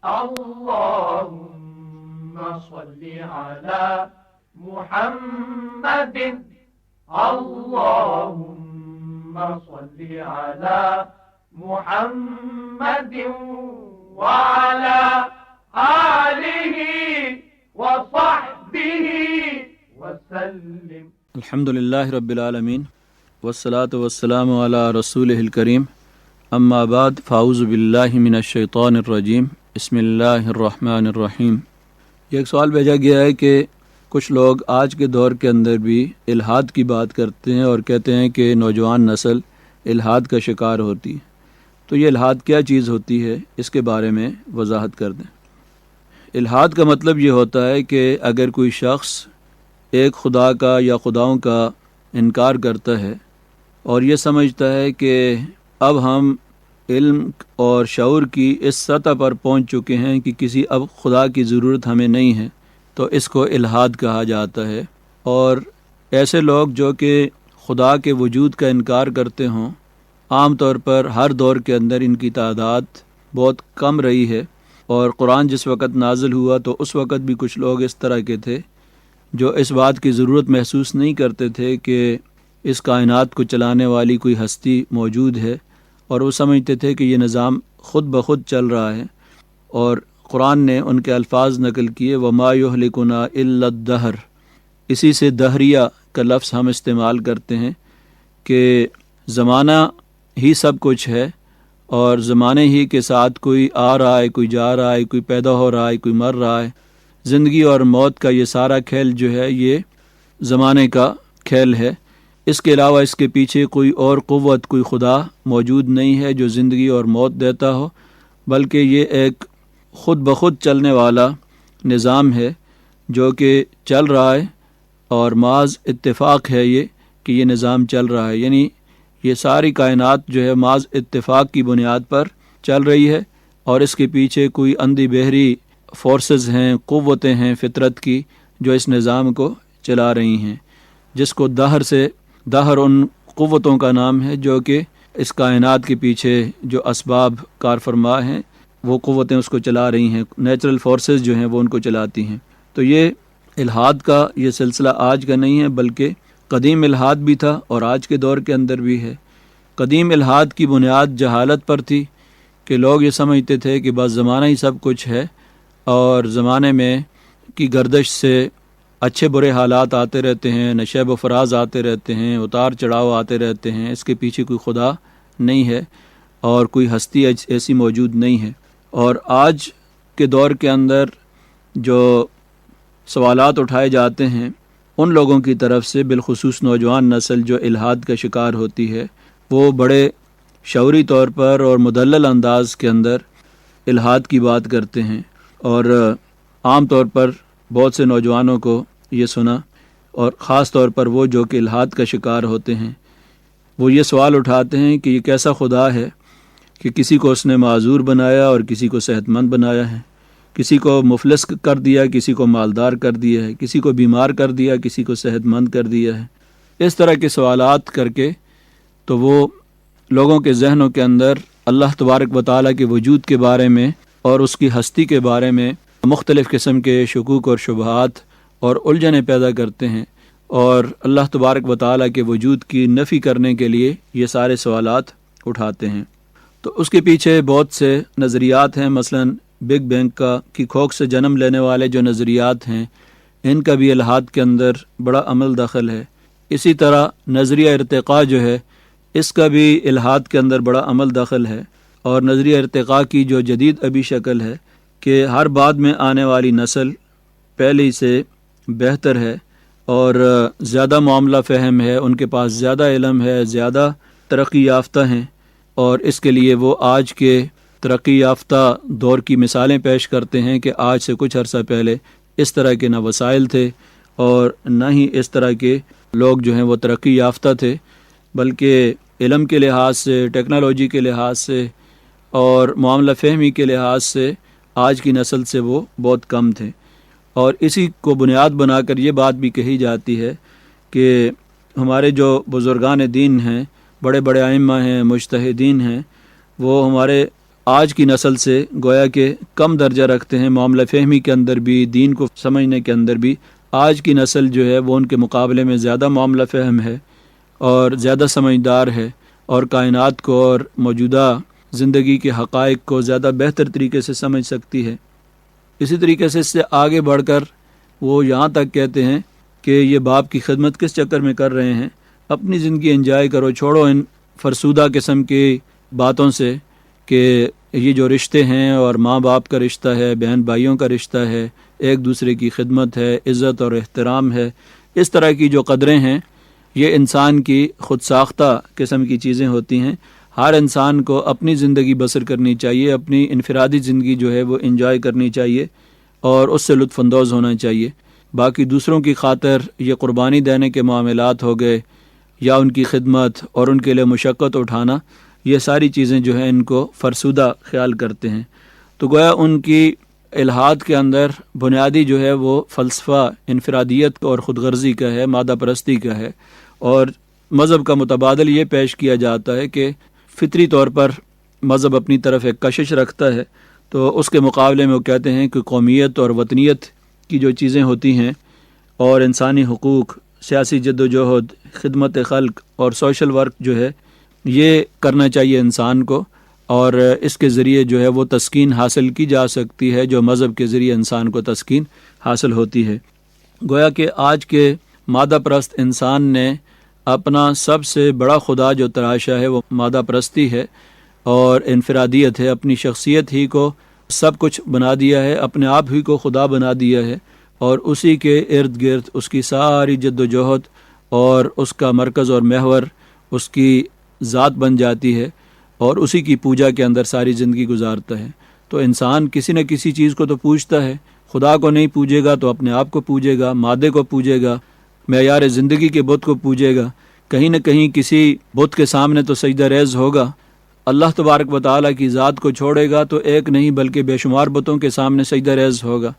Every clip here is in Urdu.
اللهم صل على محمد اللهم صل على محمد وعلى آله وصحبه وسلم. الحمد للہ رب العالمین والصلاة والسلام علی رسولہ الکریم، اما بعد فاعوذ باللہ من الشیطان الرجیم، بسم اللہ الرحمن الرحیم۔ یہ ایک سوال بھیجا گیا ہے کہ کچھ لوگ آج کے دور کے اندر بھی الحاد کی بات کرتے ہیں اور کہتے ہیں کہ نوجوان نسل الحاد کا شکار ہوتی ہے، تو یہ الحاد کیا چیز ہوتی ہے، اس کے بارے میں وضاحت کر دیں۔ الحاد کا مطلب یہ ہوتا ہے کہ اگر کوئی شخص ایک خدا کا یا خداؤں کا انکار کرتا ہے اور یہ سمجھتا ہے کہ اب ہم علم اور شعور کی اس سطح پر پہنچ چکے ہیں کہ کسی اب خدا کی ضرورت ہمیں نہیں ہے، تو اس کو الحاد کہا جاتا ہے۔ اور ایسے لوگ جو کہ خدا کے وجود کا انکار کرتے ہوں، عام طور پر ہر دور کے اندر ان کی تعداد بہت کم رہی ہے، اور قرآن جس وقت نازل ہوا تو اس وقت بھی کچھ لوگ اس طرح کے تھے جو اس بات کی ضرورت محسوس نہیں کرتے تھے کہ اس کائنات کو چلانے والی کوئی ہستی موجود ہے، اور وہ سمجھتے تھے کہ یہ نظام خود بخود چل رہا ہے۔ اور قرآن نے ان کے الفاظ نقل کیے، وَمَا يُهْلِكُنَا إِلَّا الدَّهْرُ، اسی سے دہریہ کا لفظ ہم استعمال کرتے ہیں کہ زمانہ ہی سب کچھ ہے، اور زمانے ہی کے ساتھ کوئی آ رہا ہے، کوئی جا رہا ہے، کوئی پیدا ہو رہا ہے، کوئی مر رہا ہے۔ زندگی اور موت کا یہ سارا کھیل جو ہے یہ زمانے کا کھیل ہے۔ اس کے علاوہ اس کے پیچھے کوئی اور قوت، کوئی خدا موجود نہیں ہے جو زندگی اور موت دیتا ہو، بلکہ یہ ایک خود بخود چلنے والا نظام ہے جو کہ چل رہا ہے، اور محض اتفاق ہے یہ کہ یہ نظام چل رہا ہے، یعنی یہ ساری کائنات جو ہے محض اتفاق کی بنیاد پر چل رہی ہے، اور اس کے پیچھے کوئی اندھی بہری فورسز ہیں، قوتیں ہیں فطرت کی جو اس نظام کو چلا رہی ہیں، جس کو دہر ان قوتوں کا نام ہے جو کہ اس کائنات کے پیچھے جو اسباب کار فرما ہیں وہ قوتیں اس کو چلا رہی ہیں، نیچرل فورسز جو ہیں وہ ان کو چلاتی ہیں۔ تو یہ الحاد کا یہ سلسلہ آج کا نہیں ہے، بلکہ قدیم الحاد بھی تھا اور آج کے دور کے اندر بھی ہے۔ قدیم الحاد کی بنیاد جہالت پر تھی کہ لوگ یہ سمجھتے تھے کہ بس زمانہ ہی سب کچھ ہے، اور زمانے میں کی گردش سے اچھے برے حالات آتے رہتے ہیں، نشیب و فراز آتے رہتے ہیں، اتار چڑھاؤ آتے رہتے ہیں، اس کے پیچھے کوئی خدا نہیں ہے اور کوئی ہستی ایسی موجود نہیں ہے۔ اور آج کے دور کے اندر جو سوالات اٹھائے جاتے ہیں ان لوگوں کی طرف سے، بالخصوص نوجوان نسل جو الحاد کا شکار ہوتی ہے، وہ بڑے شعوری طور پر اور مدلل انداز کے اندر الحاد کی بات کرتے ہیں، اور عام طور پر بہت سے نوجوانوں کو یہ سنا، اور خاص طور پر وہ جو کہ الحاد کا شکار ہوتے ہیں، وہ یہ سوال اٹھاتے ہیں کہ یہ کیسا خدا ہے کہ کسی کو اس نے معذور بنایا اور کسی کو صحت مند بنایا ہے، کسی کو مفلس کر دیا، کسی کو مالدار کر دیا ہے، کسی کو بیمار کر دیا، کسی کو صحت مند کر دیا ہے۔ اس طرح کے سوالات کر کے تو وہ لوگوں کے ذہنوں کے اندر اللہ تبارک و تعالیٰ کے وجود کے بارے میں اور اس کی ہستی کے بارے میں مختلف قسم کے شکوک اور شبہات اور الجھنیں پیدا کرتے ہیں، اور اللہ تبارک و تعالیٰ کے وجود کی نفی کرنے کے لیے یہ سارے سوالات اٹھاتے ہیں۔ تو اس کے پیچھے بہت سے نظریات ہیں، مثلا بگ بینگ کی کھوک سے جنم لینے والے جو نظریات ہیں، ان کا بھی الحاد کے اندر بڑا عمل دخل ہے۔ اسی طرح نظریہ ارتقاء جو ہے، اس کا بھی الحاد کے اندر بڑا عمل دخل ہے، اور نظریہ ارتقاء کی جو جدید ابھی شکل ہے کہ ہر بعد میں آنے والی نسل پہلے سے بہتر ہے اور زیادہ معاملہ فہم ہے، ان کے پاس زیادہ علم ہے، زیادہ ترقی یافتہ ہیں، اور اس کے لیے وہ آج کے ترقی یافتہ دور کی مثالیں پیش کرتے ہیں کہ آج سے کچھ عرصہ پہلے اس طرح کے نہ وسائل تھے اور نہ ہی اس طرح کے لوگ جو ہیں وہ ترقی یافتہ تھے، بلکہ علم کے لحاظ سے، ٹیکنالوجی کے لحاظ سے اور معاملہ فہمی کے لحاظ سے آج کی نسل سے وہ بہت کم تھے۔ اور اسی کو بنیاد بنا کر یہ بات بھی کہی جاتی ہے کہ ہمارے جو بزرگان دین ہیں، بڑے بڑے ائمہ ہیں، مجتہدین ہیں، وہ ہمارے آج کی نسل سے گویا کہ کم درجہ رکھتے ہیں، معاملہ فہمی کے اندر بھی، دین کو سمجھنے کے اندر بھی آج کی نسل جو ہے وہ ان کے مقابلے میں زیادہ معاملہ فہم ہے اور زیادہ سمجھدار ہے، اور کائنات کو اور موجودہ زندگی کے حقائق کو زیادہ بہتر طریقے سے سمجھ سکتی ہے۔ اسی طریقے سے اس سے آگے بڑھ کر وہ یہاں تک کہتے ہیں کہ یہ باپ کی خدمت کس چکر میں کر رہے ہیں، اپنی زندگی انجوائے کرو، چھوڑو ان فرسودہ قسم کی باتوں سے کہ یہ جو رشتے ہیں اور ماں باپ کا رشتہ ہے، بہن بھائیوں کا رشتہ ہے، ایک دوسرے کی خدمت ہے، عزت اور احترام ہے، اس طرح کی جو قدریں ہیں یہ انسان کی خود ساختہ قسم کی چیزیں ہوتی ہیں۔ ہر انسان کو اپنی زندگی بسر کرنی چاہیے، اپنی انفرادی زندگی جو ہے وہ انجوائے کرنی چاہیے اور اس سے لطف اندوز ہونا چاہیے۔ باقی دوسروں کی خاطر یہ قربانی دینے کے معاملات ہو گئے یا ان کی خدمت اور ان کے لیے مشقت اٹھانا، یہ ساری چیزیں جو ہیں ان کو فرسودہ خیال کرتے ہیں۔ تو گویا ان کی الحاد کے اندر بنیادی جو ہے وہ فلسفہ انفرادیت اور خود غرضی کا ہے، مادہ پرستی کا ہے، اور مذہب کا متبادل یہ پیش کیا جاتا ہے کہ فطری طور پر مذہب اپنی طرف ایک کشش رکھتا ہے، تو اس کے مقابلے میں وہ کہتے ہیں کہ قومیت اور وطنیت کی جو چیزیں ہوتی ہیں اور انسانی حقوق، سیاسی جد و جہد، خدمت خلق اور سوشل ورک جو ہے یہ کرنا چاہیے انسان کو، اور اس کے ذریعے جو ہے وہ تسکین حاصل کی جا سکتی ہے جو مذہب کے ذریعے انسان کو تسکین حاصل ہوتی ہے۔ گویا کہ آج کے مادہ پرست انسان نے اپنا سب سے بڑا خدا جو تراشا ہے وہ مادہ پرستی ہے اور انفرادیت ہے، اپنی شخصیت ہی کو سب کچھ بنا دیا ہے، اپنے آپ ہی کو خدا بنا دیا ہے، اور اسی کے ارد گرد اس کی ساری جد و جہد اور اس کا مرکز اور محور اس کی ذات بن جاتی ہے، اور اسی کی پوجا کے اندر ساری زندگی گزارتا ہے۔ تو انسان کسی نہ کسی چیز کو تو پوجتا ہے، خدا کو نہیں پوجے گا تو اپنے آپ کو پوجے گا، مادے کو پوجے گا، معیار زندگی کے بت کو پوجے گا، کہیں نہ کہیں کسی بت کے سامنے تو سجدہ ریز ہوگا۔ اللہ تبارک و تعالیٰ کی ذات کو چھوڑے گا تو ایک نہیں بلکہ بے شمار بتوں کے سامنے سجدہ ریز ہوگا۔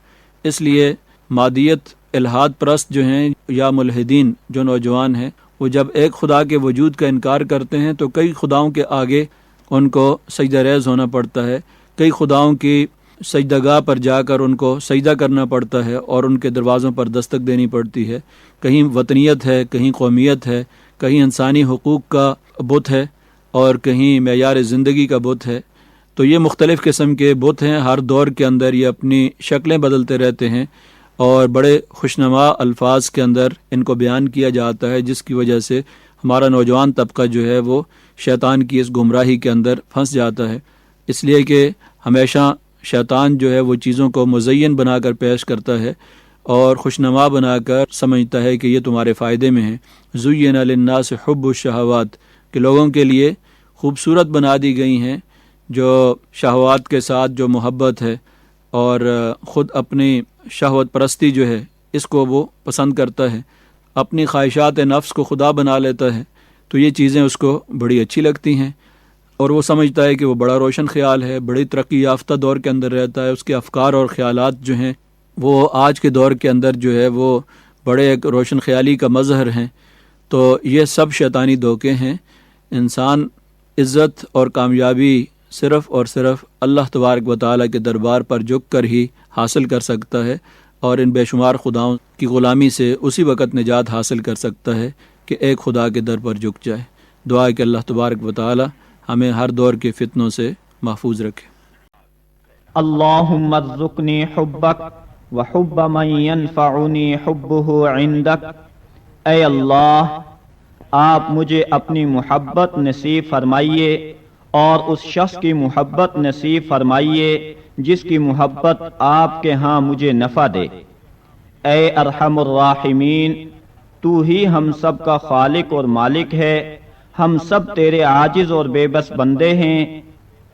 اس لیے مادیت الحاد پرست جو ہیں یا ملحدین جو نوجوان ہیں، وہ جب ایک خدا کے وجود کا انکار کرتے ہیں تو کئی خداؤں کے آگے ان کو سجدہ ریز ہونا پڑتا ہے، کئی خداؤں کی سجدہ گاہ پر جا کر ان کو سجدہ کرنا پڑتا ہے اور ان کے دروازوں پر دستک دینی پڑتی ہے۔ کہیں وطنیت ہے، کہیں قومیت ہے، کہیں انسانی حقوق کا بت ہے اور کہیں معیار زندگی کا بت ہے۔ تو یہ مختلف قسم کے بت ہیں، ہر دور کے اندر یہ اپنی شکلیں بدلتے رہتے ہیں اور بڑے خوشنما الفاظ کے اندر ان کو بیان کیا جاتا ہے، جس کی وجہ سے ہمارا نوجوان طبقہ جو ہے وہ شیطان کی اس گمراہی کے اندر پھنس جاتا ہے، اس لیے کہ ہمیشہ شیطان جو ہے وہ چیزوں کو مزین بنا کر پیش کرتا ہے اور خوشنما بنا کر سمجھتا ہے کہ یہ تمہارے فائدے میں ہے۔ زُیِّنَ لِلنَّاسِ حُبُّ الشَّهَوَاتِ، کہ لوگوں کے لیے خوبصورت بنا دی گئی ہیں جو شہوات کے ساتھ جو محبت ہے، اور خود اپنی شہوت پرستی جو ہے اس کو وہ پسند کرتا ہے، اپنی خواہشات نفس کو خدا بنا لیتا ہے، تو یہ چیزیں اس کو بڑی اچھی لگتی ہیں اور وہ سمجھتا ہے کہ وہ بڑا روشن خیال ہے، بڑی ترقی یافتہ دور کے اندر رہتا ہے، اس کے افکار اور خیالات جو ہیں وہ آج کے دور کے اندر جو ہے وہ بڑے ایک روشن خیالی کا مظہر ہیں۔ تو یہ سب شیطانی دھوکے ہیں۔ انسان عزت اور کامیابی صرف اور صرف اللہ تبارک و تعالیٰ کے دربار پر جھک کر ہی حاصل کر سکتا ہے، اور ان بے شمار خداؤں کی غلامی سے اسی وقت نجات حاصل کر سکتا ہے کہ ایک خدا کے در پر جھک جائے۔ دعا ہے کہ اللہ تبارک و تعالیٰ ہمیں ہر دور کے فتنوں سے محفوظ رکھے۔ اللہم ارزقنی حبک وحب من ینفعنی حبہ عندک۔ اے اللہ، آپ مجھے اپنی محبت نصیب فرمائیے اور اس شخص کی محبت نصیب فرمائیے جس کی محبت آپ کے ہاں مجھے نفع دے۔ اے ارحم الراحمین، تو ہی ہم سب کا خالق اور مالک ہے، ہم سب تیرے عاجز اور بے بس بندے ہیں۔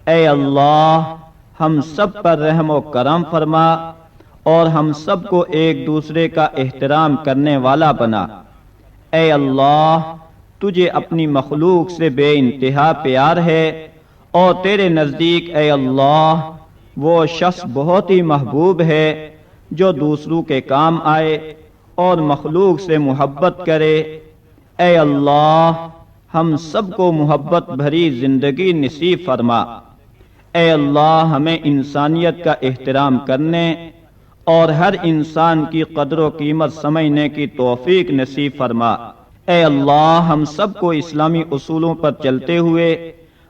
اے اللہ، ہم سب پر رحم و کرم فرما اور ہم سب کو ایک دوسرے کا احترام کرنے والا بنا۔ اے اللہ، تجھے اپنی مخلوق سے بے انتہا پیار ہے اور تیرے نزدیک اے اللہ وہ شخص بہت ہی محبوب ہے جو دوسروں کے کام آئے اور مخلوق سے محبت کرے۔ اے اللہ، ہم سب کو محبت بھری زندگی نصیب فرما۔ اے اللہ ہمیں انسانیت کا احترام کرنے اور ہر انسان کی قدر و قیمت سمجھنے کی توفیق نصیب فرما۔ اے اللہ ہم سب کو اسلامی اصولوں پر چلتے ہوئے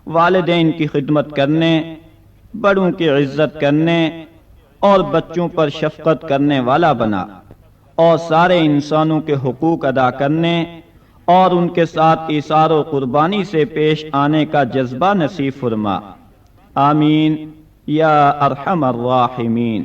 والدین کی خدمت کرنے، بڑوں کی عزت کرنے اور بچوں پر شفقت کرنے والا بنا، اور سارے انسانوں کے حقوق ادا کرنے اور ان کے ساتھ ایثار و قربانی سے پیش آنے کا جذبہ نصیب فرما۔ آمین یا ارحم الراحمین۔